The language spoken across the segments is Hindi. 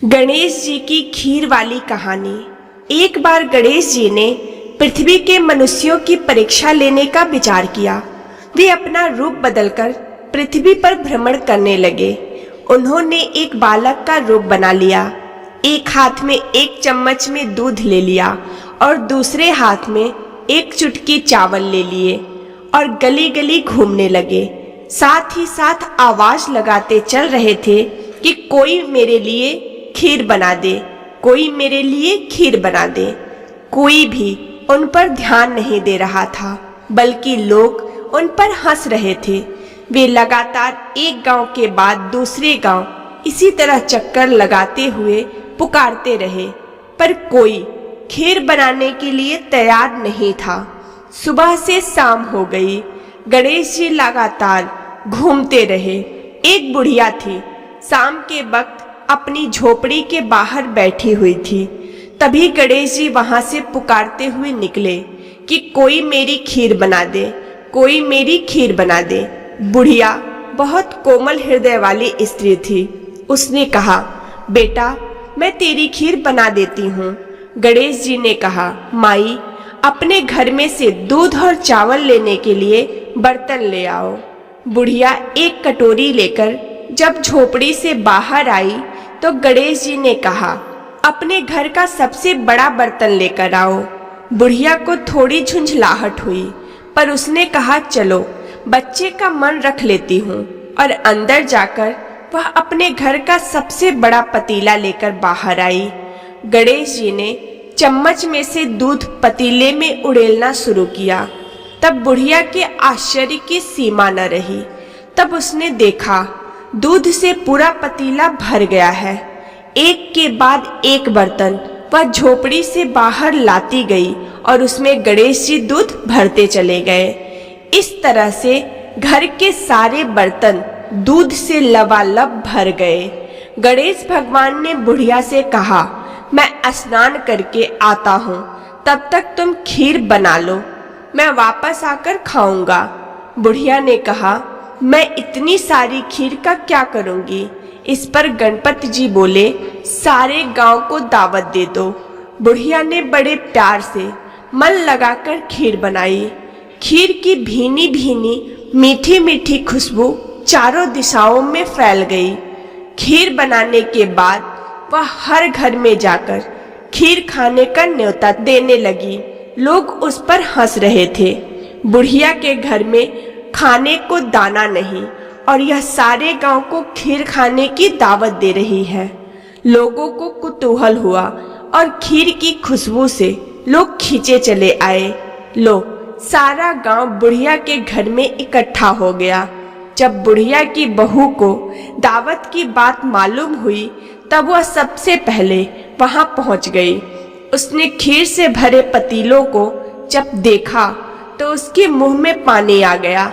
गणेश जी की खीर वाली कहानी। एक बार गणेश जी ने पृथ्वी के मनुष्यों की परीक्षा लेने का विचार किया। वे अपना रूप बदलकर पृथ्वी पर भ्रमण करने लगे। उन्होंने एक बालक का रूप बना लिया। एक हाथ में एक चम्मच में दूध ले लिया और दूसरे हाथ में एक चुटकी चावल ले लिए और गली गली घूमने लगे। साथ ही साथ आवाज लगाते चल रहे थे कि कोई मेरे लिए खीर बना दे, कोई मेरे लिए खीर बना दे। कोई भी उन पर ध्यान नहीं दे रहा था, बल्कि लोग उन पर हंस रहे थे। वे लगातार एक गांव के बाद दूसरे गांव इसी तरह चक्कर लगाते हुए पुकारते रहे, पर कोई खीर बनाने के लिए तैयार नहीं था। सुबह से शाम हो गई। गणेश जी लगातार घूमते रहे। एक बुढ़िया थी, शाम के वक्त अपनी झोपड़ी के बाहर बैठी हुई थी। तभी गणेश जी वहां से पुकारते हुए निकले कि कोई मेरी खीर बना दे, कोई मेरी खीर बना दे। बुढ़िया बहुत कोमल हृदय वाली स्त्री थी। उसने कहा, बेटा मैं तेरी खीर बना देती हूँ। गणेश जी ने कहा, माई अपने घर में से दूध और चावल लेने के लिए बर्तन ले आओ। बुढ़िया एक कटोरी लेकर जब झोपड़ी से बाहर आई तो गणेश जी ने कहा, अपने घर का सबसे बड़ा बर्तन लेकर आओ। बुढ़िया को थोड़ी झुंझलाहट हुई, पर उसने कहा, चलो बच्चे का मन रख लेती हूँ। और अंदर जाकर वह अपने घर का सबसे बड़ा पतीला लेकर बाहर आई। गणेश जी ने चम्मच में से दूध पतीले में उड़ेलना शुरू किया। तब बुढ़िया के आश्चर्य की सीमा न रही। तब उसने देखा दूध से पूरा पतीला भर गया है। एक के बाद एक बर्तन वह झोपड़ी से बाहर लाती गई और उसमें गणेश जी दूध भरते चले गए। इस तरह से घर के सारे बर्तन दूध से लबालब भर गए। गणेश भगवान ने बुढ़िया से कहा, मैं स्नान करके आता हूँ, तब तक तुम खीर बना लो, मैं वापस आकर खाऊंगा। बुढ़िया ने कहा, मैं इतनी सारी खीर का क्या करूंगी। इस पर गणपति जी बोले, सारे गांव को दावत दे दो। बुढ़िया ने बड़े प्यार से मन लगाकर खीर बनाई। खीर की भीनी भीनी मीठी मीठी खुशबू चारों दिशाओं में फैल गई। खीर बनाने के बाद वह हर घर में जाकर खीर खाने का न्योता देने लगी। लोग उस पर हंस रहे थे। बुढ़िया के घर में खाने को दाना नहीं और यह सारे गांव को खीर खाने की दावत दे रही है। लोगों को कुतूहल हुआ और खीर की खुशबू से लोग खींचे चले आए। सारा गांव बुढ़िया के घर में इकट्ठा हो गया। जब बुढ़िया की बहू को दावत की बात मालूम हुई तब वह सबसे पहले वहां पहुंच गई। उसने खीर से भरे पतीलों को जब देखा तो उसके मुंह में पानी आ गया।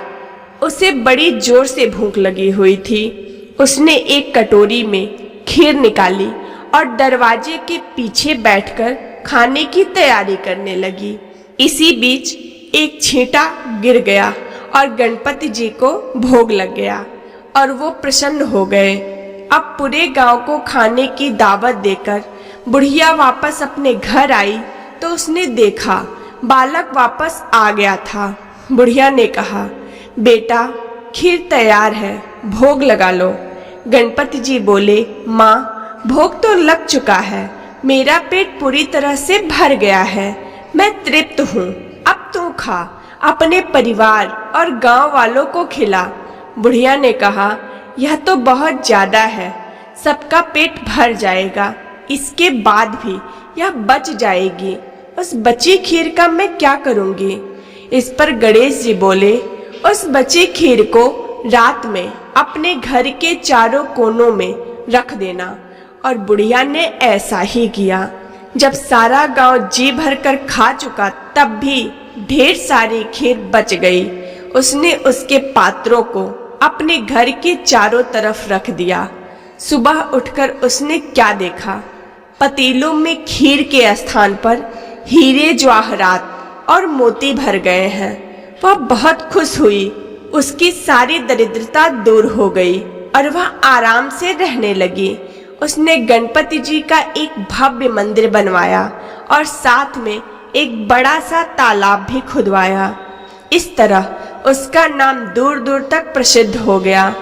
उसे बड़ी जोर से भूख लगी हुई थी। उसने एक कटोरी में खीर निकाली और दरवाजे के पीछे बैठकर खाने की तैयारी करने लगी। इसी बीच एक छींटा गिर गया और गणपति जी को भोग लग गया और वो प्रसन्न हो गए। अब पूरे गांव को खाने की दावत देकर बुढ़िया वापस अपने घर आई तो उसने देखा बालक वापस आ गया था। बुढ़िया ने कहा, बेटा खीर तैयार है, भोग लगा लो। गणपति जी बोले, माँ भोग तो लग चुका है, मेरा पेट पूरी तरह से भर गया है, मैं तृप्त हूँ, अब तू खा, अपने परिवार और गांव वालों को खिला। बुढ़िया ने कहा, यह तो बहुत ज्यादा है, सबका पेट भर जाएगा, इसके बाद भी यह बच जाएगी, उस बची खीर का मैं क्या करूँगी। इस पर गणेश जी बोले, उस बची खीर को रात में अपने घर के चारों कोनों में रख देना। और बुढ़िया ने ऐसा ही किया। जब सारा गांव जी भरकर खा चुका तब भी ढेर सारी खीर बच गई। उसने उसके पात्रों को अपने घर के चारों तरफ रख दिया। सुबह उठकर उसने क्या देखा, पतीलों में खीर के स्थान पर हीरे जवाहरात और मोती भर गए हैं। वह बहुत खुश हुई। उसकी सारी दरिद्रता दूर हो गई और वह आराम से रहने लगी। उसने गणपति जी का एक भव्य मंदिर बनवाया और साथ में एक बड़ा सा तालाब भी खुदवाया। इस तरह उसका नाम दूर दूर तक प्रसिद्ध हो गया।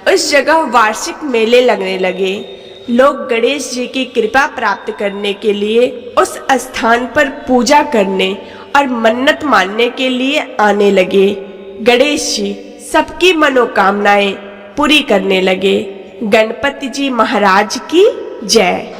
उस जगह वार्षिक मेले लगने लगे। लोग गणेश जी की कृपा प्राप्त करने के लिए उस स्थान पर पूजा करने और मन्नत मानने के लिए आने लगे। गणेश जी सबकी मनोकामनाएं पूरी करने लगे। गणपति जी महाराज की जय।